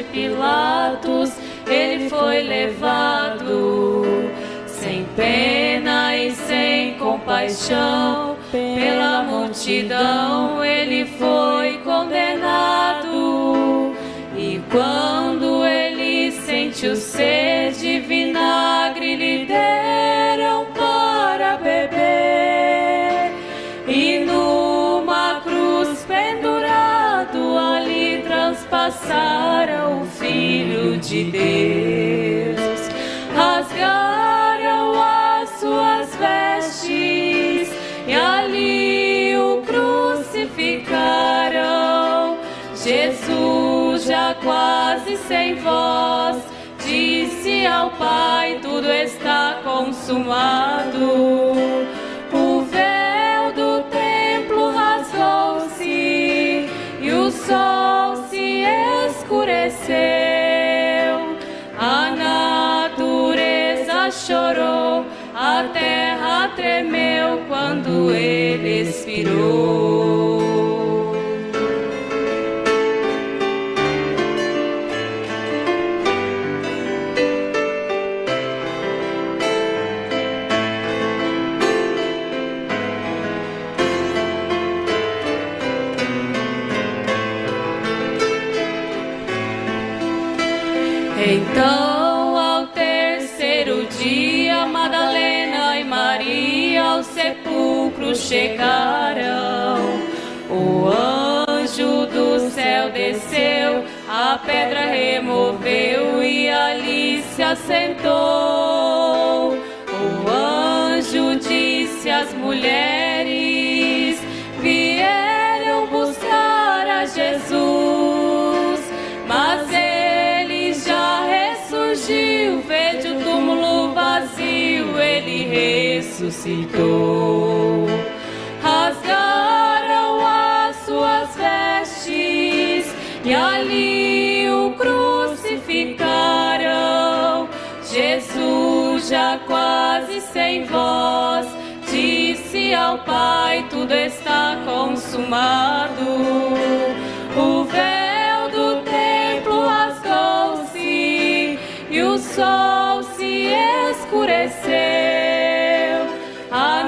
de Pilatos, ele foi levado, sem pena e sem compaixão, pela multidão ele foi condenado. E quando ele sentiu sede, vinagre lhe deram para beber, e numa cruz pendurado ali transpassaram o Filho de Deus. Rasgaram as suas vestes e ali o crucificaram. Jesus, já quase sem voz, disse ao Pai: tudo está consumado. O véu do templo rasgou-se e o sol se escureceu. A natureza chorou, a terra tremeu quando ele expirou. Então, ao terceiro dia, Madalena e Maria ao sepulcro chegaram. O anjo do céu desceu, a pedra removeu e ali se assentou. O anjo disse às mulheres: vieram buscar a Jesus, mas ele já ressurgiu, vede o túmulo vazio, ele ressuscitou. Rasgaram as suas vestes e ali o crucificaram. Jesus, já quase sem voz, disse ao Pai: tudo está consumado. O véu do templo rasgou-se e o sol se escureceu. A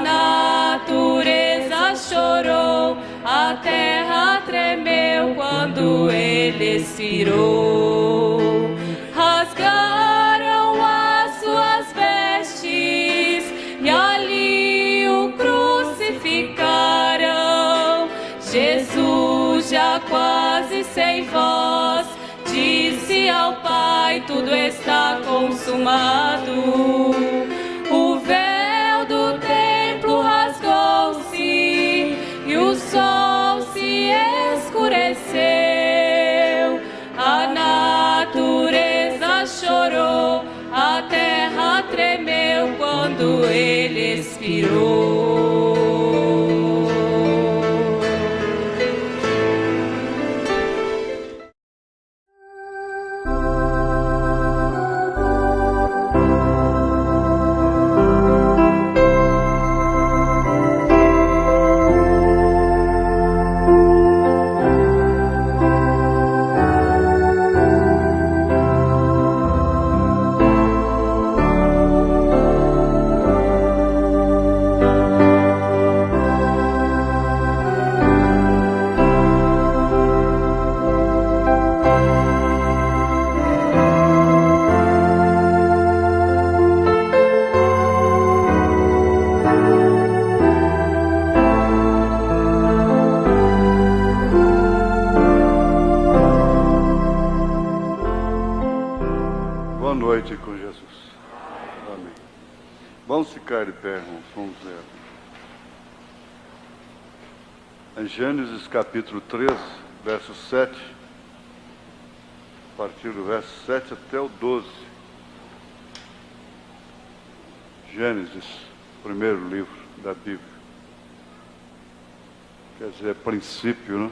natureza chorou, a terra tremeu quando ele expirou. Rasgaram as suas vestes e ali o crucificaram. Jesus, já quase sem voz, disse ao Pai: tudo está consumado. O véu do templo rasgou-se e o sol se escureceu. A natureza chorou, a terra tremeu quando ele expirou. Ficar de pé, irmãos, vamos ler. Em Gênesis capítulo 3, verso 7, a partir do verso 7 até o 12. Gênesis, primeiro livro da Bíblia. Quer dizer, é princípio, né?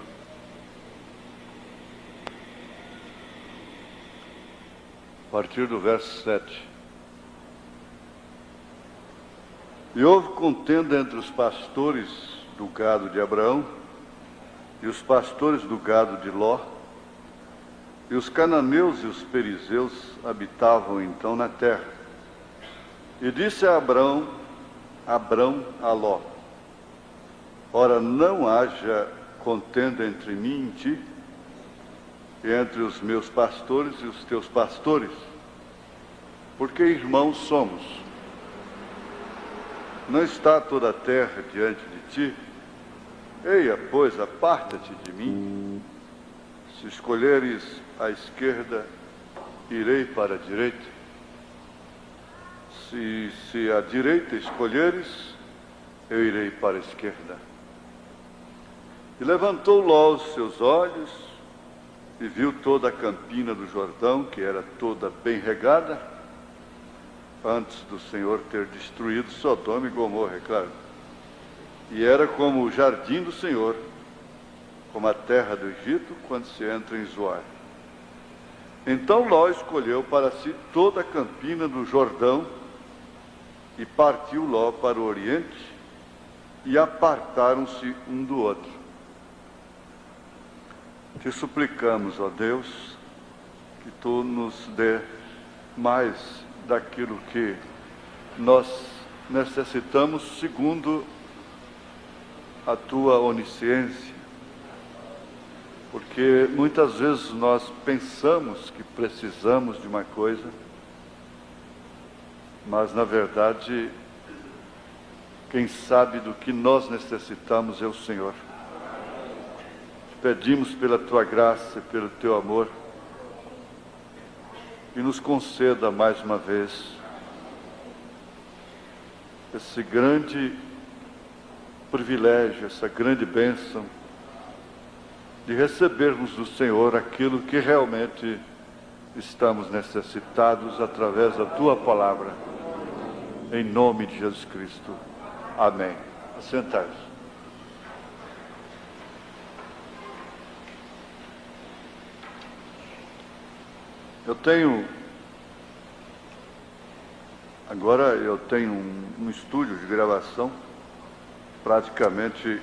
A partir do verso 7. E houve contenda entre os pastores do gado de Abraão e os pastores do gado de Ló. E os cananeus e os perizeus habitavam então na terra. E disse a Abrão a Ló: ora, não haja contenda entre mim e ti, e entre os meus pastores e os teus pastores, porque irmãos somos. Não está toda a terra diante de ti? Eia, pois, aparta-te de mim. Se escolheres a esquerda, irei para a direita. Se a direita escolheres, eu irei para a esquerda. E levantou Ló os seus olhos e viu toda a campina do Jordão, que era toda bem regada, antes do Senhor ter destruído Sodoma e Gomorra, é claro. E era como o jardim do Senhor, como a terra do Egito, quando se entra em Zoar. Então Ló escolheu para si toda a campina do Jordão, e partiu Ló para o oriente, e apartaram-se um do outro. Te suplicamos, ó Deus, que Tu nos dê mais daquilo que nós necessitamos, segundo a Tua onisciência, porque muitas vezes nós pensamos que precisamos de uma coisa, mas na verdade quem sabe do que nós necessitamos é o Senhor. Te pedimos pela Tua graça e pelo Teu amor, e nos conceda mais uma vez esse grande privilégio, essa grande bênção de recebermos do Senhor aquilo que realmente estamos necessitados através da Tua palavra, em nome de Jesus Cristo. Amém. Assentai-vos. Agora eu tenho um estúdio de gravação praticamente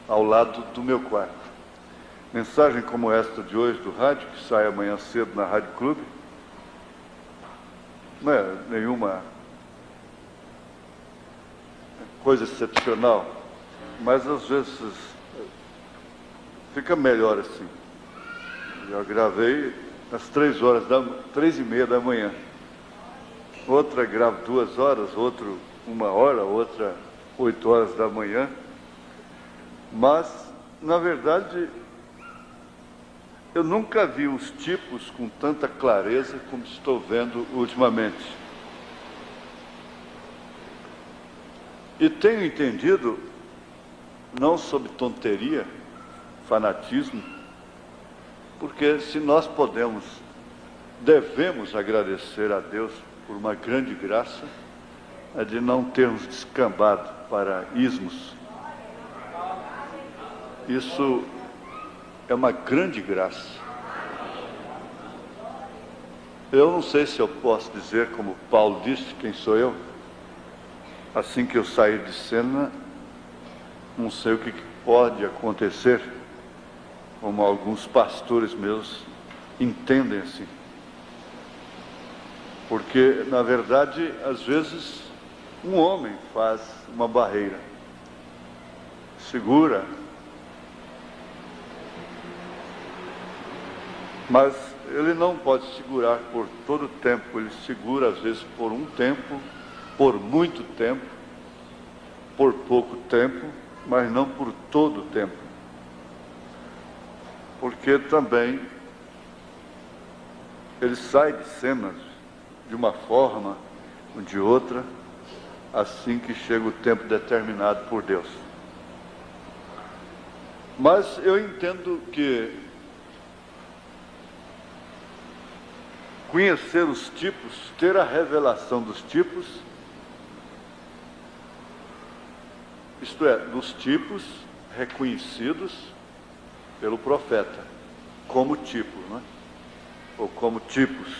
ao lado do meu quarto. Mensagem como esta de hoje do rádio, que sai amanhã cedo na Rádio Clube, não é nenhuma coisa excepcional, mas às vezes fica melhor assim. Já gravei às 3h30 da manhã. Outra gravo 2 horas, outro 1 hora, outra 8 horas da manhã. Mas, na verdade, eu nunca vi os tipos com tanta clareza como estou vendo ultimamente. E tenho entendido, não sob tonteria, fanatismo, porque se nós devemos agradecer a Deus por uma grande graça, é de não termos descambado para ismos. Isso é uma grande graça. Eu não sei se eu posso dizer, como Paulo disse, quem sou eu? Assim que eu sair de cena, não sei o que pode acontecer, como alguns pastores meus entendem assim. Porque, na verdade, às vezes, um homem faz uma barreira, segura, mas ele não pode segurar por todo o tempo. Ele segura, às vezes, por um tempo, por muito tempo, por pouco tempo, mas não por todo o tempo. Porque também ele sai de cenas de uma forma ou de outra, assim que chega o tempo determinado por Deus. Mas eu entendo que conhecer os tipos, ter a revelação dos tipos, isto é, dos tipos reconhecidos pelo profeta, como tipo, não é? Ou como tipos.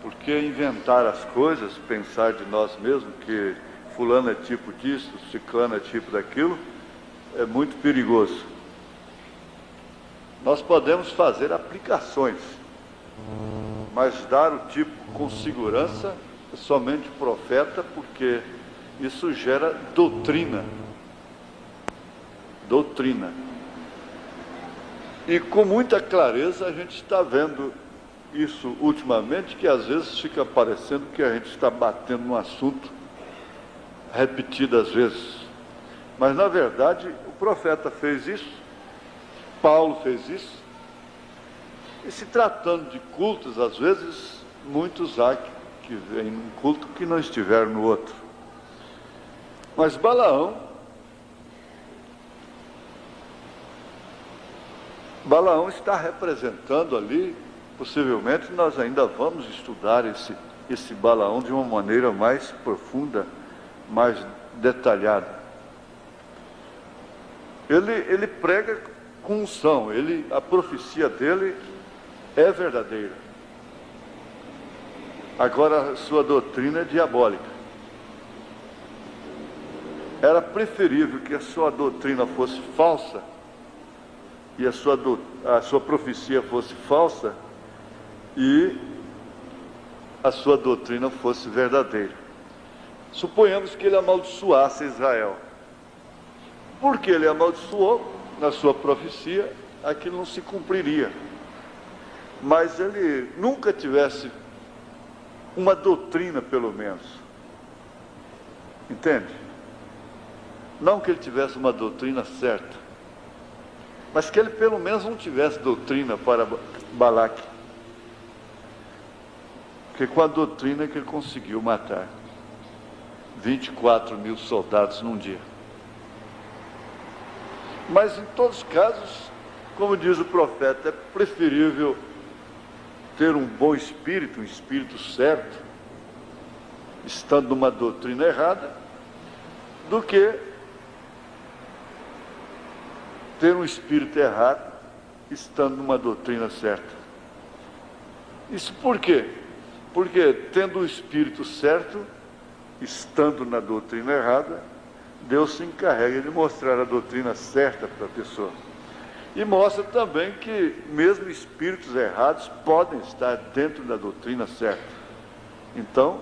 Porque inventar as coisas, pensar de nós mesmos que fulano é tipo disso, ciclano é tipo daquilo, é muito perigoso. Nós podemos fazer aplicações, mas dar o tipo com segurança é somente o profeta, porque isso gera doutrina. Doutrina. E com muita clareza a gente está vendo isso ultimamente, que às vezes fica parecendo que a gente está batendo num assunto repetidas vezes. Mas na verdade o profeta fez isso, Paulo fez isso, e se tratando de cultos, às vezes muitos há que vêm num culto que não estiveram no outro. Mas Balaão está representando ali, possivelmente nós ainda vamos estudar esse Balaão de uma maneira mais profunda, mais detalhada. Ele prega com unção, a profecia dele é verdadeira. Agora a sua doutrina é diabólica. Era preferível que a sua doutrina fosse falsa e a sua profecia fosse falsa e a sua doutrina fosse verdadeira. Suponhamos que ele amaldiçoasse Israel. Porque ele amaldiçoou, na sua profecia, aquilo não se cumpriria. Mas ele nunca tivesse uma doutrina, pelo menos. Entende? Não que ele tivesse uma doutrina certa, mas que ele pelo menos não tivesse doutrina para Balaque. Porque com a doutrina que ele conseguiu matar 24 mil soldados num dia. Mas em todos os casos, como diz o profeta, é preferível ter um bom espírito, um espírito certo, estando numa doutrina errada, do que ter um espírito errado, estando numa doutrina certa. Isso por quê? Porque tendo o espírito certo, estando na doutrina errada, Deus se encarrega de mostrar a doutrina certa para a pessoa. E mostra também que mesmo espíritos errados podem estar dentro da doutrina certa. Então,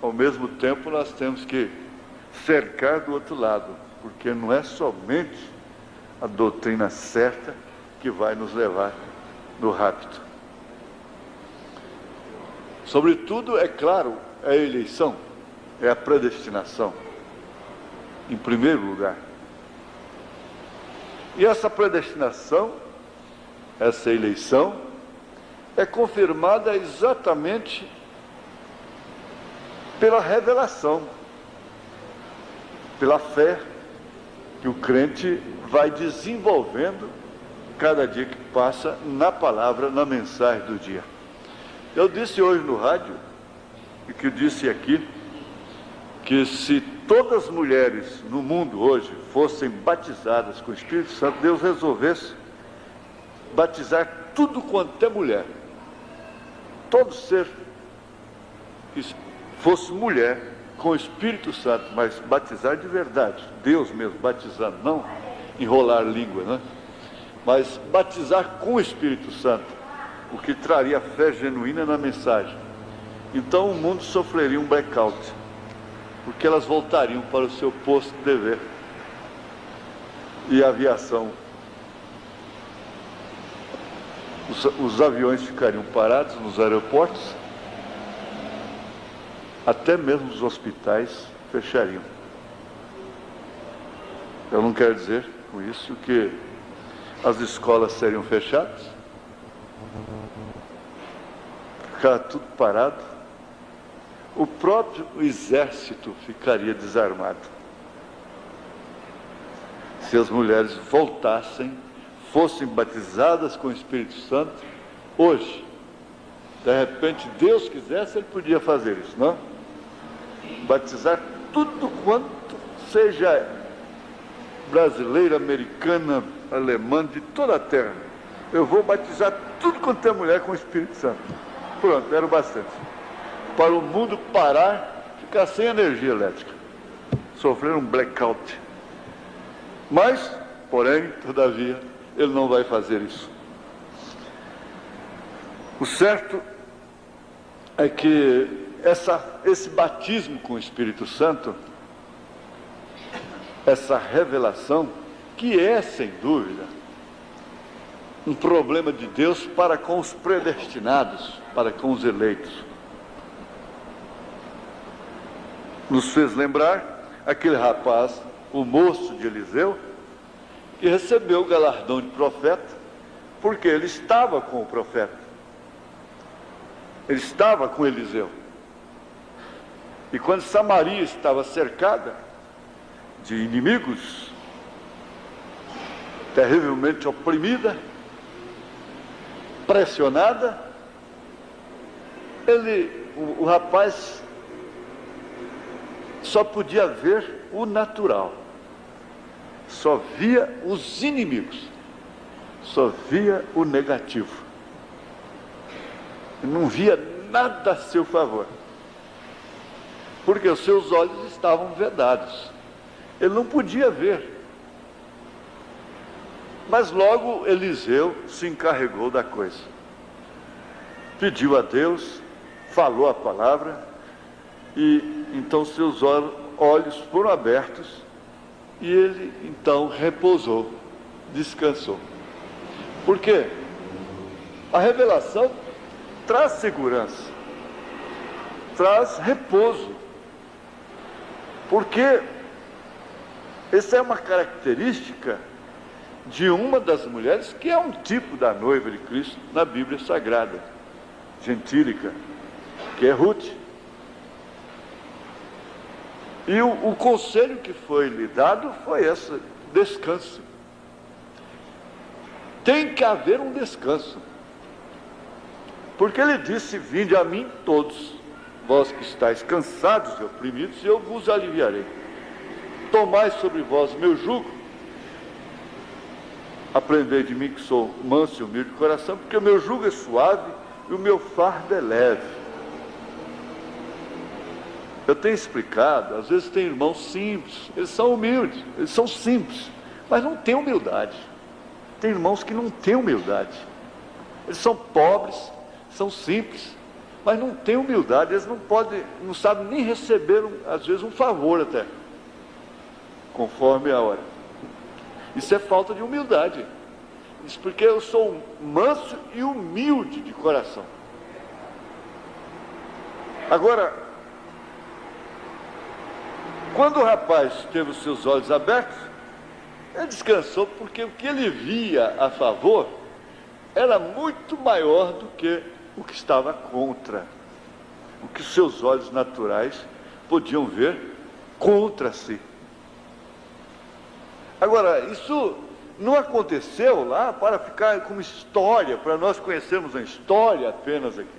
ao mesmo tempo, nós temos que cercar do outro lado, porque não é somente a doutrina certa que vai nos levar no rapto. Sobretudo, é claro, é a eleição, é a predestinação, em primeiro lugar. E essa predestinação, essa eleição, é confirmada exatamente pela revelação, pela fé que o crente vai desenvolvendo cada dia que passa na palavra, na mensagem do dia. Eu disse hoje no rádio, e que eu disse aqui, que se todas as mulheres no mundo hoje fossem batizadas com o Espírito Santo, Deus resolvesse batizar tudo quanto é mulher, todo ser que fosse mulher com o Espírito Santo, mas batizar de verdade, Deus mesmo batizando, não enrolar língua, né? Mas batizar com o Espírito Santo, o que traria fé genuína na mensagem. Então o mundo sofreria um blackout, porque elas voltariam para o seu posto de dever. E a aviação, os aviões ficariam parados nos aeroportos, até mesmo os hospitais fechariam. Eu não quero dizer com isso que as escolas seriam fechadas, ficar tudo parado, o próprio exército ficaria desarmado. Se as mulheres voltassem, fossem batizadas com o Espírito Santo, hoje, de repente, Deus quisesse, Ele podia fazer isso, não? Batizar tudo quanto seja brasileira, americana, alemã, de toda a terra. Eu vou batizar tudo quanto é mulher com o Espírito Santo. Pronto, era o bastante. Para o mundo parar, ficar sem energia elétrica, sofrer um blackout. Mas, porém, todavia, ele não vai fazer isso. O certo é que esse batismo com o Espírito Santo, essa revelação, que é, sem dúvida, um problema de Deus para com os predestinados, para com os eleitos, nos fez lembrar aquele rapaz, o moço de Eliseu, que recebeu o galardão de profeta, porque ele estava com o profeta, ele estava com Eliseu. E quando Samaria estava cercada de inimigos, terrivelmente oprimida, pressionada, o rapaz só podia ver o natural, só via os inimigos, só via o negativo, não via nada a seu favor, porque os seus olhos estavam vedados, ele não podia ver. Mas logo Eliseu se encarregou da coisa, pediu a Deus, falou a palavra, e então seus olhos foram abertos, e ele então repousou, descansou. Por quê? A revelação traz segurança, traz repouso, porque essa é uma característica de uma das mulheres que é um tipo da noiva de Cristo na Bíblia Sagrada, gentílica, que é Ruth. E o conselho que foi lhe dado foi esse: descanse. Tem que haver um descanso, porque ele disse: vinde a mim todos, vós que estáis cansados e oprimidos, e eu vos aliviarei. Tomai sobre vós meu jugo, aprendei de mim que sou manso e humilde de coração, porque o meu jugo é suave e o meu fardo é leve. Eu tenho explicado, às vezes tem irmãos simples, eles são humildes, eles são simples, mas não têm humildade. Tem irmãos que não têm humildade, eles são pobres, são simples, mas não têm humildade, eles não sabem nem receber, às vezes, um favor até, conforme a hora. Isso é falta de humildade. Isso porque eu sou manso e humilde de coração. Agora, quando o rapaz teve os seus olhos abertos, ele descansou, porque o que ele via a favor era muito maior do que o que estava contra, o que os seus olhos naturais podiam ver contra si. Agora, isso não aconteceu lá para ficar como história, para nós conhecermos a história apenas aqui.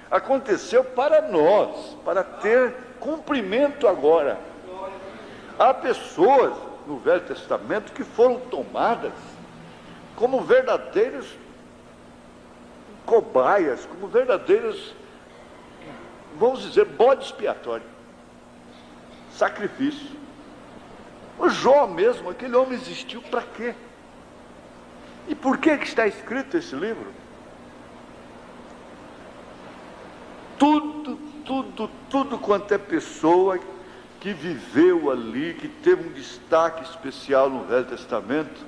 Aconteceu para nós, para ter cumprimento agora. Há pessoas no Velho Testamento que foram tomadas como verdadeiros cobaias, como verdadeiros, vamos dizer, bode expiatório, sacrifício. O Jó mesmo, aquele homem existiu para quê? E por que está escrito esse livro? Tudo quanto é pessoa que viveu ali, que teve um destaque especial no Velho Testamento,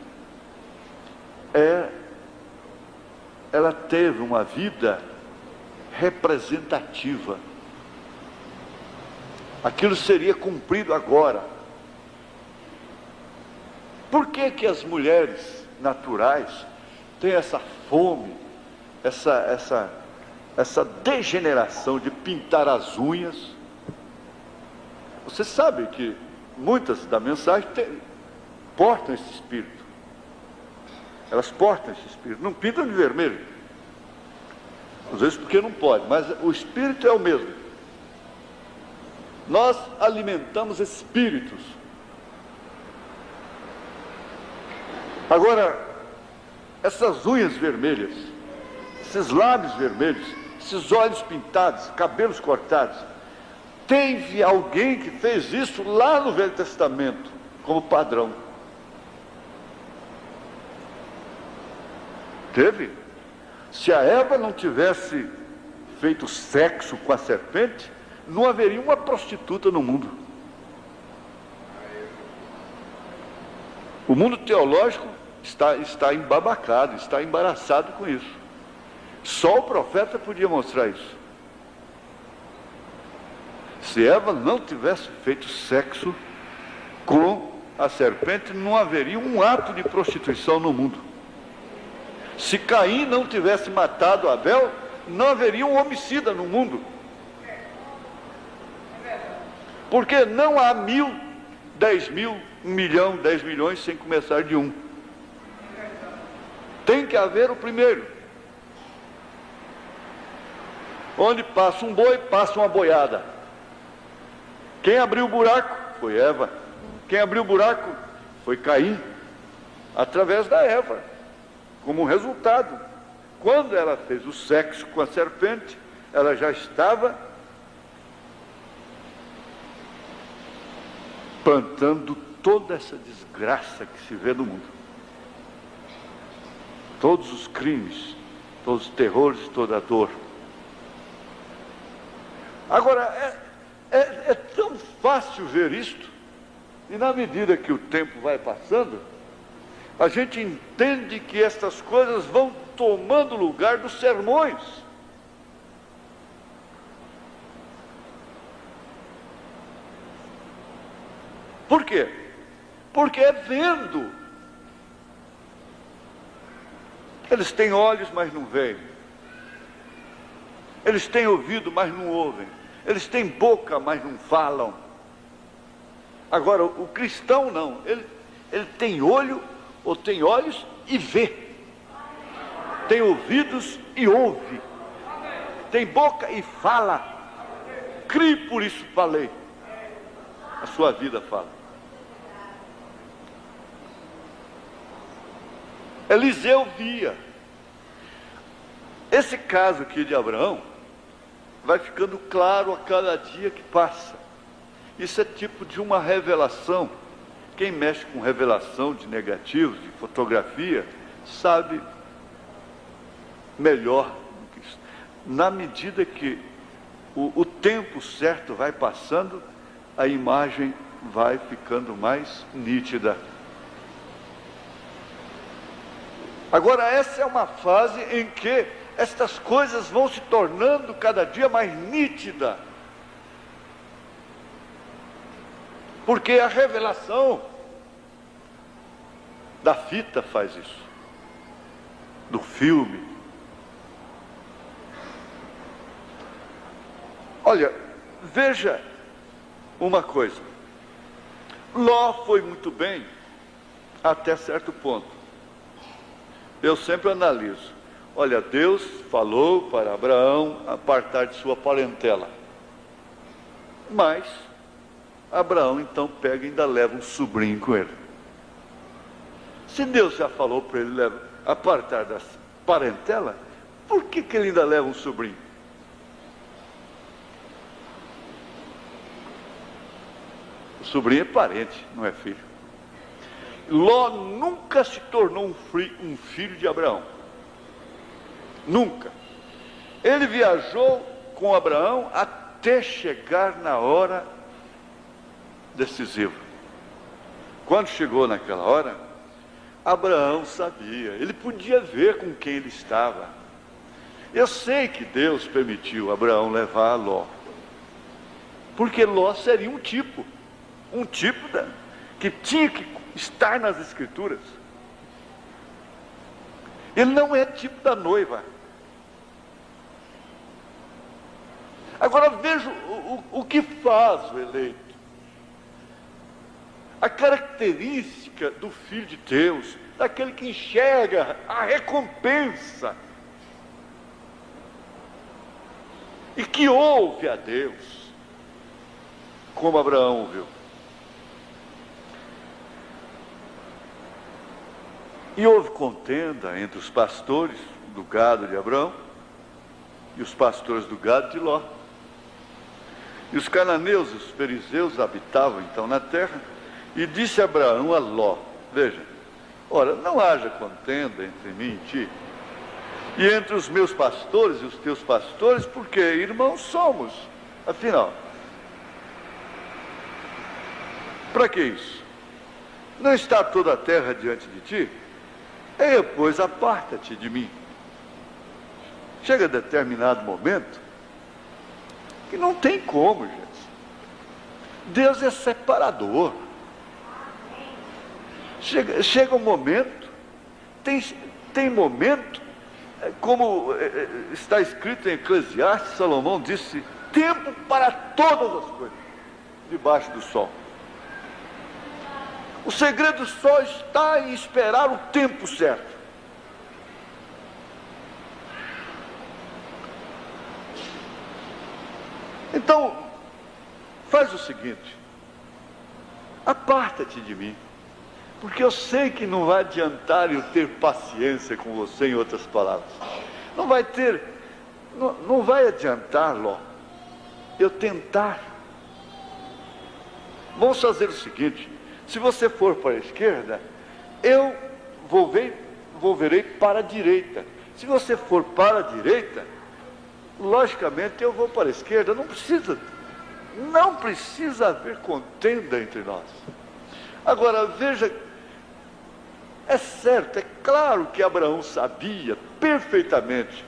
ela teve uma vida representativa. Aquilo seria cumprido agora. Por que que as mulheres naturais têm essa fome, essa degeneração de pintar as unhas? Você sabe que muitas da mensagem portam esse espírito. Elas portam esse espírito, não pintam de vermelho. Às vezes porque não pode, mas o espírito é o mesmo. Nós alimentamos espíritos. Agora, essas unhas vermelhas, esses lábios vermelhos, esses olhos pintados, cabelos cortados, teve alguém que fez isso lá no Velho Testamento, como padrão. Teve. Se a Eva não tivesse feito sexo com a serpente, não haveria uma prostituta no mundo. O mundo teológico está embabacado, está embaraçado com isso. Só o profeta podia mostrar isso. Se Eva não tivesse feito sexo com a serpente, não haveria um ato de prostituição no mundo. Se Caim não tivesse matado Abel, não haveria um homicida no mundo. Porque não há 1.000, 10.000, 1 milhão, 10 milhões sem começar de um. Tem que haver o primeiro. Onde passa um boi, passa uma boiada. Quem abriu o buraco foi Eva. Quem abriu o buraco foi Caim, através da Eva, como resultado. Quando ela fez o sexo com a serpente, ela já estava plantando toda essa desgraça que se vê no mundo. Todos os crimes, todos os terrores, toda a dor. Agora, é tão fácil ver isto, e na medida que o tempo vai passando, a gente entende que estas coisas vão tomando lugar dos sermões. Por quê? Porque é vendo. Eles têm olhos, mas não veem. Eles têm ouvido, mas não ouvem. Eles têm boca, mas não falam. Agora, o cristão não. Ele tem olho, ou tem olhos e vê. Tem ouvidos e ouve. Tem boca e fala. Crie, por isso falei. A sua vida fala. Eliseu via. Esse caso aqui de Abraão vai ficando claro a cada dia que passa. Isso é tipo de uma revelação. Quem mexe com revelação de negativos, de fotografia, sabe melhor do que isso. Na medida que o tempo certo vai passando, a imagem vai ficando mais nítida. Agora, essa é uma fase em que estas coisas vão se tornando cada dia mais nítidas. Porque a revelação da fita faz isso, do filme. Olha, veja uma coisa. Ló foi muito bem até certo ponto. Eu sempre analiso. Olha, Deus falou para Abraão apartar de sua parentela. Mas Abraão então pega e ainda leva um sobrinho com ele. Se Deus já falou para ele apartar da parentela, por que ele ainda leva um sobrinho? O sobrinho é parente, não é filho. Ló nunca se tornou um filho de Abraão. Nunca. Ele viajou com Abraão até chegar na hora decisiva. Quando chegou naquela hora, Abraão sabia, ele podia ver com quem ele estava. Eu sei que Deus permitiu Abraão levar Ló, porque Ló seria um tipo que tinha que estar nas Escrituras. Ele não é tipo da noiva. Agora veja o que faz o eleito. A característica do Filho de Deus, daquele que enxerga a recompensa e que ouve a Deus, como Abraão ouviu. E houve contenda entre os pastores do gado de Abraão e os pastores do gado de Ló. E os cananeus e os fariseus habitavam então na terra. E disse Abraão a Ló: veja, ora, não haja contenda entre mim e ti, E entre os meus pastores e os teus pastores, porque irmãos somos. Afinal, para que isso? Não está toda a terra diante de ti? E pois aparta-te de mim. Chega a determinado momento que não tem como, gente. Deus é separador. Chega um momento, tem momento, como está escrito em Eclesiastes, Salomão disse, tempo para todas as coisas, debaixo do sol. O segredo só está em esperar o tempo certo. Então, faz o seguinte, aparta-te de mim, porque eu sei que não vai adiantar eu ter paciência com você, em outras palavras. Não vai adiantar, Ló, eu tentar. Vamos fazer o seguinte, se você for para a esquerda, eu volverei para a direita. Se você for para a direita, logicamente eu vou para a esquerda. Não precisa haver contenda entre nós. Agora, veja, é certo, é claro que Abraão sabia perfeitamente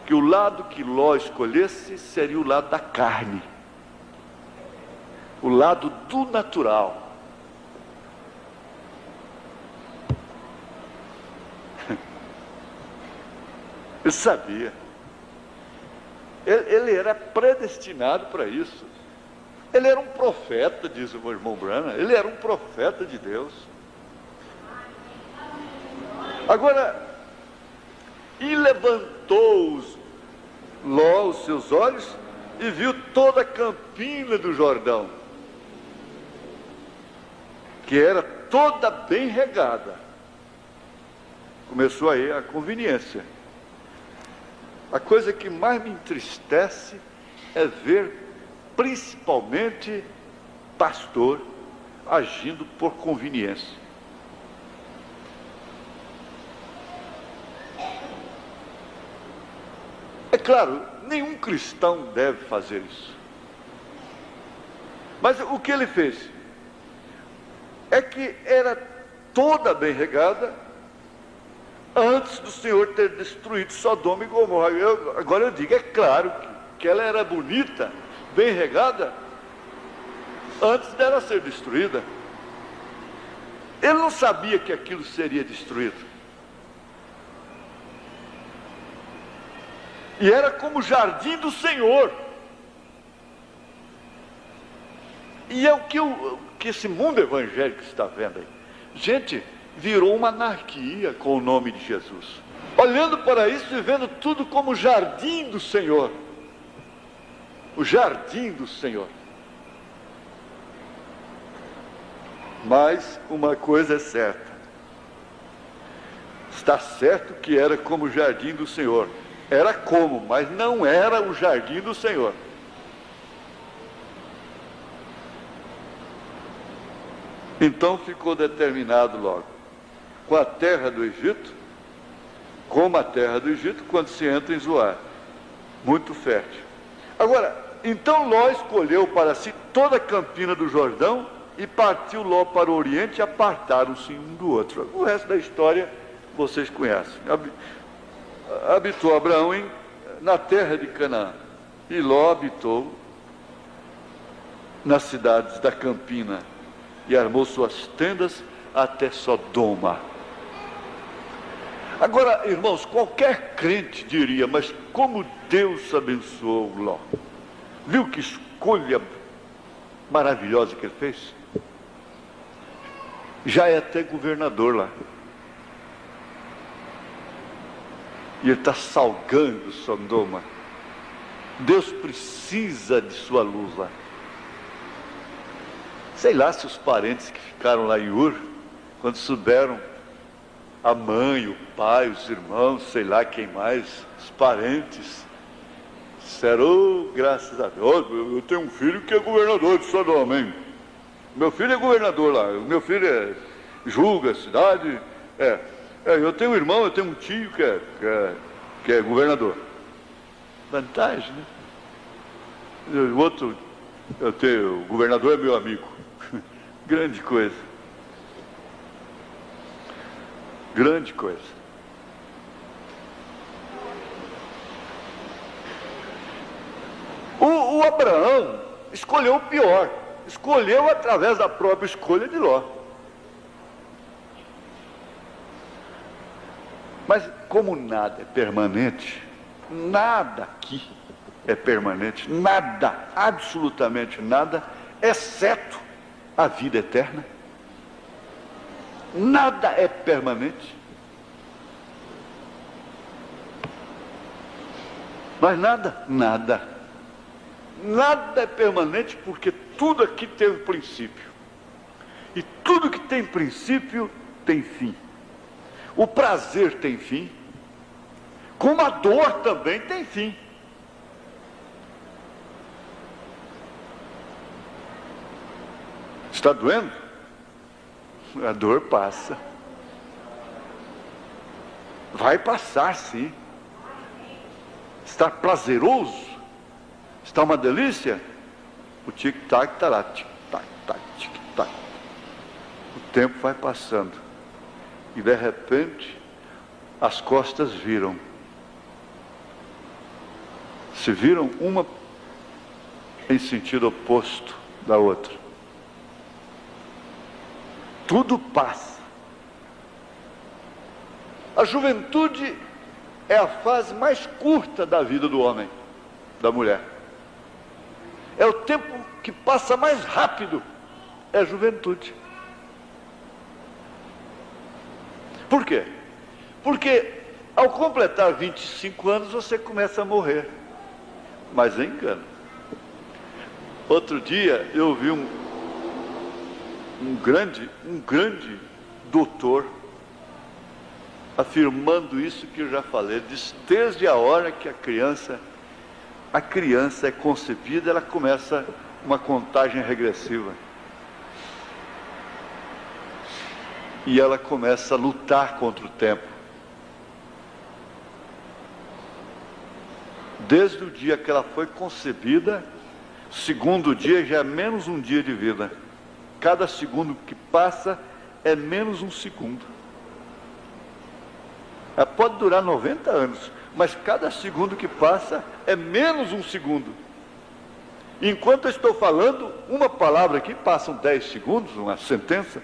que o lado que Ló escolhesse seria o lado da carne, o lado do natural. Eu sabia. Ele era predestinado para isso. Ele era um profeta, diz o meu irmão Branham. Ele era um profeta de Deus. Agora, e levantou Ló os seus olhos e viu toda a campina do Jordão, que era toda bem regada. Começou aí a conveniência. A coisa que mais me entristece é ver, principalmente, pastor agindo por conveniência. É claro, nenhum cristão deve fazer isso. Mas o que ele fez? É que era toda bem regada antes do Senhor ter destruído Sodoma e Gomorra. Agora eu digo, é claro que ela era bonita, bem regada, antes dela ser destruída. Ele não sabia que aquilo seria destruído. E era como o jardim do Senhor. E é o que esse mundo evangélico está vendo aí. Gente, virou uma anarquia com o nome de Jesus. Olhando para isso e vendo tudo como o jardim do Senhor. O jardim do Senhor. Mas uma coisa é certa. Está certo que era como o jardim do Senhor. Era como, mas não era o jardim do Senhor. Então ficou determinado logo, com a terra do Egito, como a terra do Egito, quando se entra em Zoar, muito fértil. Agora, então Ló escolheu para si toda a campina do Jordão, e partiu Ló para o oriente, e apartaram-se um do outro. O resto da história vocês conhecem. Habitou Abraão na terra de Canaã, e Ló habitou nas cidades da campina, e armou suas tendas até Sodoma. Agora, irmãos, qualquer crente diria, mas como Deus abençoou Ló. Viu que escolha maravilhosa que ele fez? Já é até governador lá. E ele está salgando Sodoma. Deus precisa de sua luz lá. Sei lá se os parentes que ficaram lá em Ur, quando souberam, a mãe, o pai, os irmãos, sei lá quem mais, os parentes, disseram, oh, graças a Deus, eu tenho um filho que é governador de Sodoma, hein? Meu filho é governador lá, meu filho julga a cidade, Eu tenho um irmão, eu tenho um tio que é governador. Vantagem, né? O outro, o governador é meu amigo. Grande coisa. Grande coisa. O Abraão escolheu o pior. Escolheu através da própria escolha de Ló. Mas como nada é permanente, nada aqui é permanente, nada, absolutamente nada, exceto a vida eterna. Nada é permanente. Mas nada, nada. Nada é permanente, porque tudo aqui teve princípio. E tudo que tem princípio tem fim. O prazer tem fim, como a dor também tem fim. Está doendo? A dor passa. Vai passar, sim. Está prazeroso? Está uma delícia? O tic-tac está lá, tic-tac, tic-tac. O tempo vai passando. E de repente, as costas viram. Se viram uma em sentido oposto da outra. Tudo passa. A juventude é a fase mais curta da vida do homem, da mulher. É o tempo que passa mais rápido, é a juventude. Por quê? Porque ao completar 25 anos você começa a morrer. Mas é engano. Outro dia eu vi um grande doutor afirmando isso que eu já falei. Diz, desde a hora que a criança é concebida, ela começa uma contagem regressiva. E ela começa a lutar contra o tempo. Desde o dia que ela foi concebida, segundo dia já é menos um dia de vida. Cada segundo que passa é menos um segundo. Ela pode durar 90 anos, mas cada segundo que passa é menos um segundo. Enquanto eu estou falando uma palavra aqui, passam 10 segundos, uma sentença.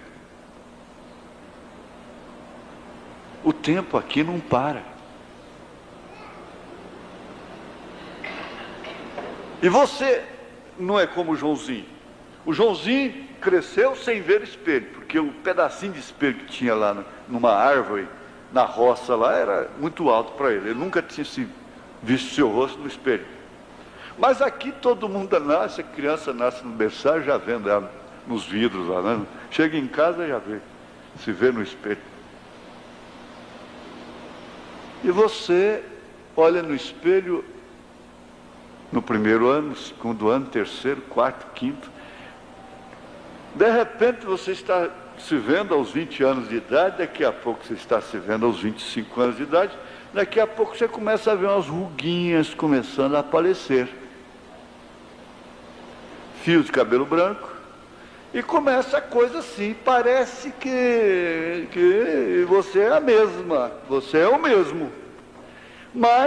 O tempo aqui não para. E você não é como o Joãozinho. O Joãozinho cresceu sem ver espelho, porque o pedacinho de espelho que tinha lá numa árvore, na roça lá, era muito alto para ele. Ele nunca tinha visto seu rosto no espelho. Mas aqui todo mundo nasce, a criança nasce no berçário, já vendo ela nos vidros lá, né? Chega em casa, já vê, se vê no espelho. E você olha no espelho no primeiro ano, no segundo ano, terceiro, quarto, quinto. De repente você está se vendo aos 20 anos de idade, daqui a pouco você está se vendo aos 25 anos de idade, daqui a pouco você começa a ver umas ruguinhas começando a aparecer. Fios de cabelo branco, e começa a coisa assim, parece que você é a mesma, você é o mesmo. Mais,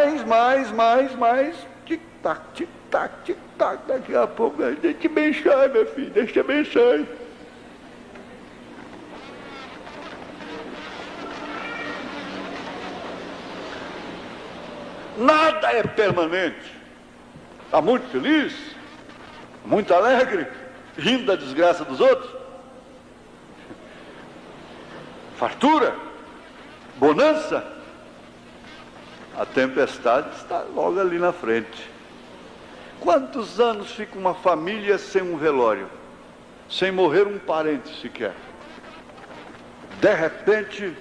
tic-tac, tic-tac, tic-tac, daqui a pouco, deixa eu beijar, meu filho, deixa eu beijar. Nada é permanente. Está muito feliz, muito alegre, rindo da desgraça dos outros. Fartura, bonança. A tempestade está logo ali na frente. Quantos anos fica uma família sem um velório? Sem morrer um parente sequer? De repente,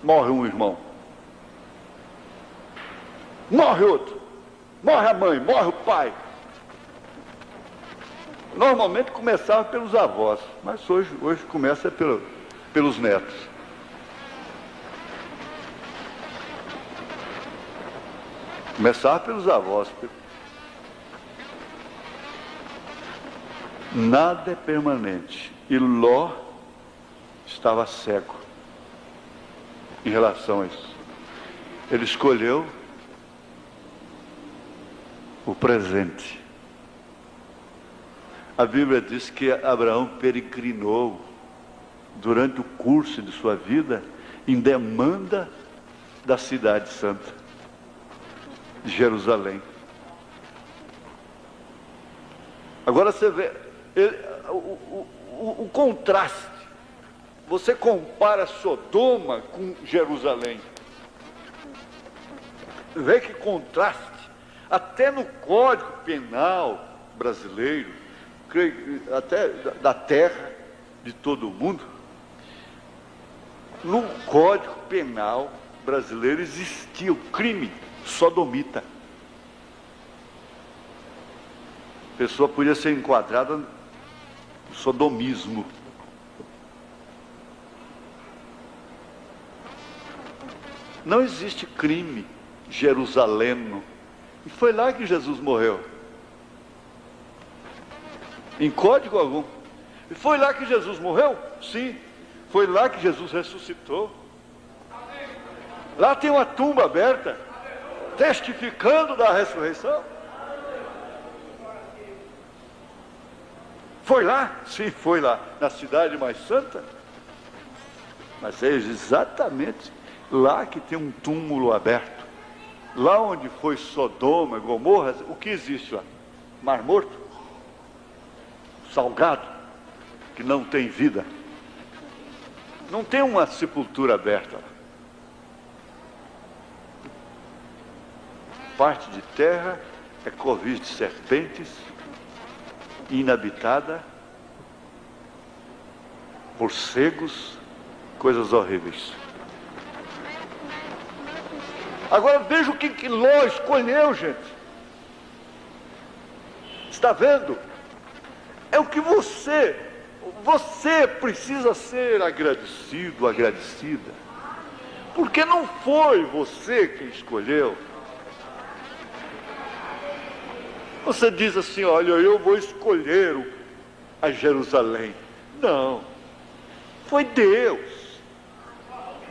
morre um irmão. Morre outro. Morre a mãe, morre o pai. Normalmente começava pelos avós, mas hoje começa pelos netos. Começar pelos avós. Nada é permanente. E Ló estava cego em relação a isso. Ele escolheu o presente. A Bíblia diz que Abraão peregrinou durante o curso de sua vida em demanda da cidade santa, de Jerusalém. Agora você vê o contraste. Você compara Sodoma com Jerusalém. Vê que contraste. Até no Código Penal brasileiro, até da terra, de todo o mundo, no Código Penal brasileiro existia o crime sodomita. A pessoa podia ser enquadrada no sodomismo. Não existe crime jerusaleno. E foi lá que Jesus morreu. Em código algum. E foi lá que Jesus morreu? Sim. Foi lá que Jesus ressuscitou. Lá tem uma tumba aberta, testificando da ressurreição. Foi lá? Sim, foi lá. Na cidade mais santa. Mas é exatamente lá que tem um túmulo aberto. Lá onde foi Sodoma, Gomorra, o que existe lá? Mar Morto? Salgado? Que não tem vida. Não tem uma sepultura aberta lá. Parte de terra é covil de serpentes, inabitada, morcegos, coisas horríveis. Agora veja o que Ló escolheu, gente. Está vendo? É o que você precisa ser agradecido, agradecida. Porque não foi você quem escolheu. Você diz assim, olha, eu vou escolher a Jerusalém. Não. Foi Deus.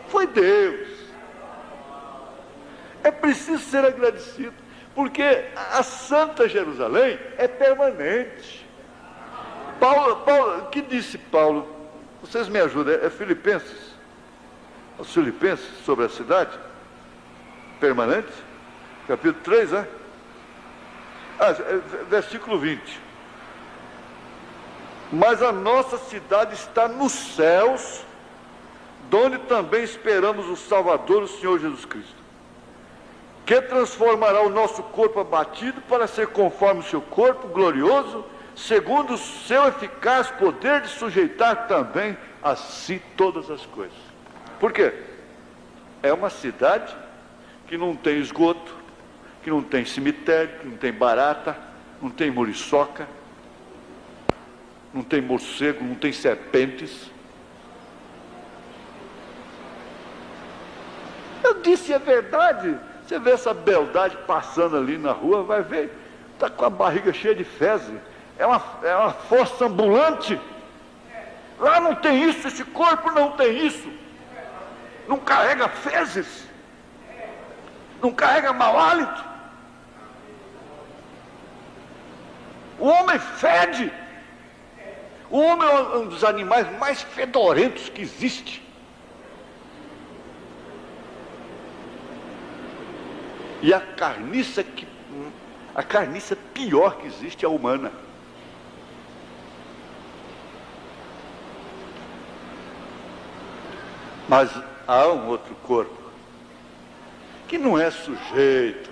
Foi Deus. É preciso ser agradecido, porque a Santa Jerusalém é permanente. Paulo, o que disse Paulo? Vocês me ajudam, é Filipenses? Os Filipenses sobre a cidade? Permanente? Capítulo 3, né? Versículo 20. Mas a nossa cidade está nos céus, donde também esperamos o Salvador, o Senhor Jesus Cristo, que transformará o nosso corpo abatido para ser conforme o seu corpo glorioso, segundo o seu eficaz poder de sujeitar também a si todas as coisas. Por quê? É uma cidade que não tem esgoto, que não tem cemitério, que não tem barata, não tem muriçoca, não tem morcego, não tem serpentes. Eu disse a verdade. Você vê essa beldade passando ali na rua, vai ver, está com a barriga cheia de fezes. É uma força ambulante. Lá não tem isso, esse corpo não tem isso. Não carrega fezes. Não carrega mau hálito. O homem fede. O homem é um dos animais mais fedorentos que existe. E a carniça pior que existe é a humana. Mas há um outro corpo que não é sujeito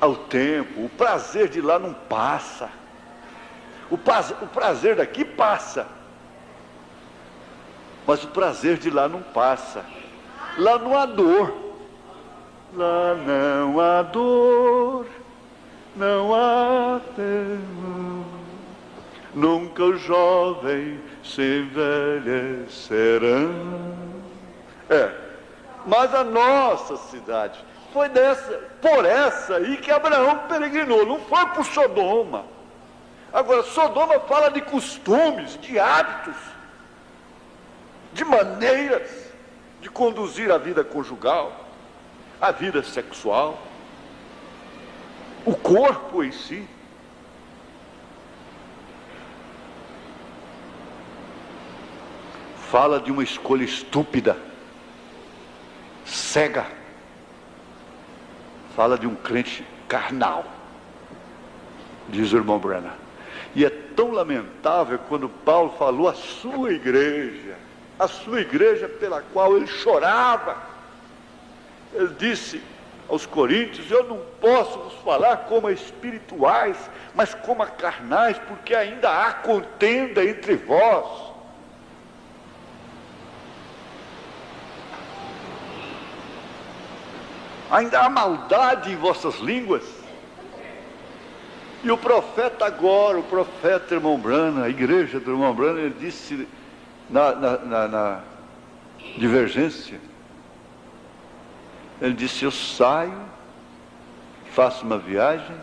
ao tempo. O prazer de lá não passa. O prazer daqui passa, mas o prazer de lá não passa. Lá não há dor. Lá não há dor, não há temor, nunca os jovens se envelhecerão. Mas a nossa cidade foi por essa aí que Abraão peregrinou, não foi por Sodoma. Agora, Sodoma fala de costumes, de hábitos, de maneiras de conduzir a vida conjugal, a vida sexual, o corpo em si. Fala de uma escolha estúpida, cega. Fala de um crente carnal, diz o irmão Branham. E é tão lamentável quando Paulo falou a sua igreja pela qual ele chorava. Ele disse aos coríntios: eu não posso vos falar como a espirituais, mas como a carnais, porque ainda há contenda entre vós. Ainda há maldade em vossas línguas. E o profeta agora, o profeta irmão Branham, a igreja do irmão Branham, ele disse na divergência, ele disse: eu saio, faço uma viagem,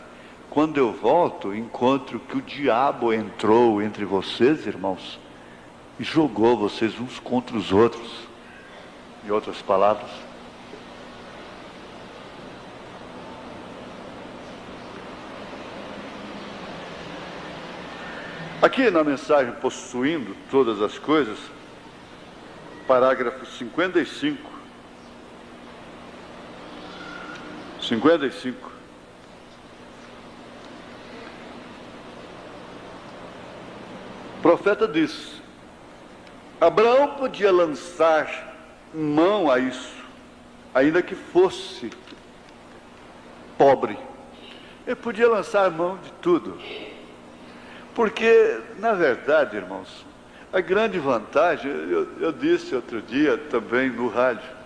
quando eu volto, encontro que o diabo entrou entre vocês, irmãos, e jogou vocês uns contra os outros. Em outras palavras, aqui na mensagem Possuindo Todas as Coisas, parágrafo 55. O profeta diz: Abraão podia lançar mão a isso, ainda que fosse pobre. Ele podia lançar mão de tudo. Porque, na verdade, irmãos, a grande vantagem, eu disse outro dia também no rádio,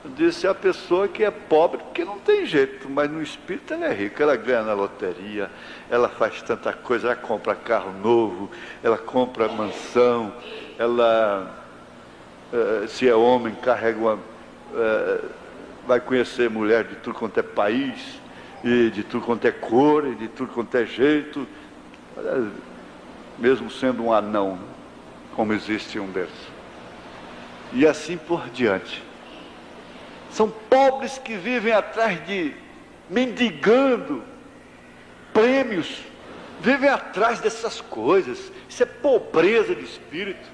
eu disse: a pessoa que é pobre, porque não tem jeito, mas no espírito ela é rica, ela ganha na loteria, ela faz tanta coisa, ela compra carro novo, ela compra mansão, ela, se é homem, carrega vai conhecer mulher de tudo quanto é país, e de tudo quanto é cor, e de tudo quanto é jeito, mesmo sendo um anão, como existe um desses, e assim por diante. São pobres que vivem atrás de, mendigando prêmios, vivem atrás dessas coisas. Isso é pobreza de espírito.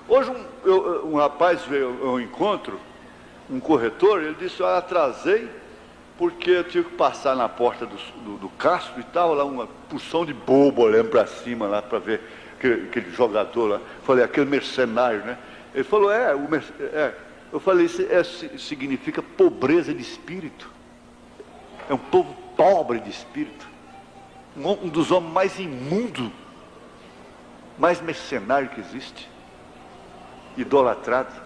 Hoje um rapaz veio ao encontro, um corretor, ele disse: eu atrasei porque eu tive que passar na porta do Castro e estava lá uma porção de bobo olhando para cima lá para ver aquele jogador lá. Falei: aquele mercenário, né? Ele falou: eu falei: isso significa pobreza de espírito. É um povo pobre de espírito, um dos homens mais imundos, mais mercenário que existe, idolatrado.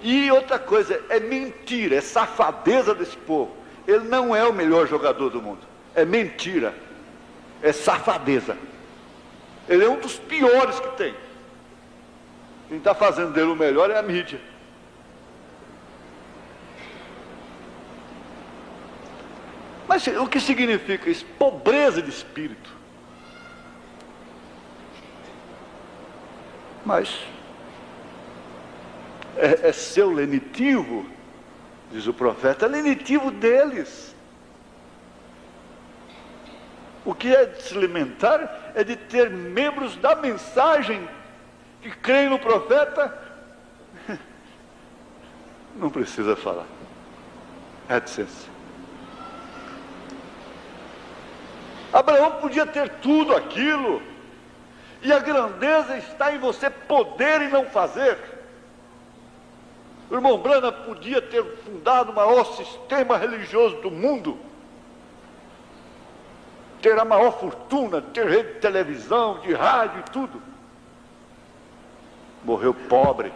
E outra coisa, é mentira, é safadeza desse povo. Ele não é o melhor jogador do mundo, é mentira, é safadeza. Ele é um dos piores que tem. Quem está fazendo dele o melhor é a mídia. Mas o que significa isso? Pobreza de espírito. Mas é seu lenitivo, diz o profeta, é lenitivo deles. O que é de se alimentar é de ter membros da mensagem que creem no profeta. Não precisa falar. Reticência. Abraão podia ter tudo aquilo, e a grandeza está em você poder e não fazer. O irmão Branham podia ter fundado o maior sistema religioso do mundo, ter a maior fortuna, ter rede de televisão, de rádio e tudo. Morreu pobre.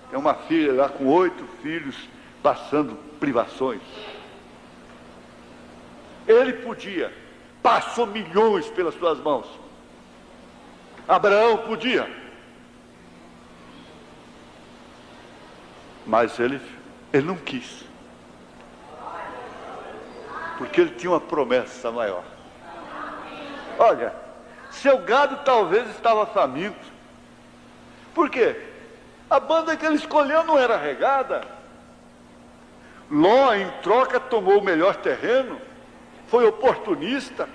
Tem uma filha lá com 8 filhos, passando privações. Ele podia, passou milhões pelas suas mãos. Abraão podia. Mas ele Ele não quis. Porque ele tinha uma promessa maior. Olha, seu gado talvez estava faminto. Por quê? A banda que ele escolheu não era regada. Ló, em troca, tomou o melhor terreno. Foi oportunista.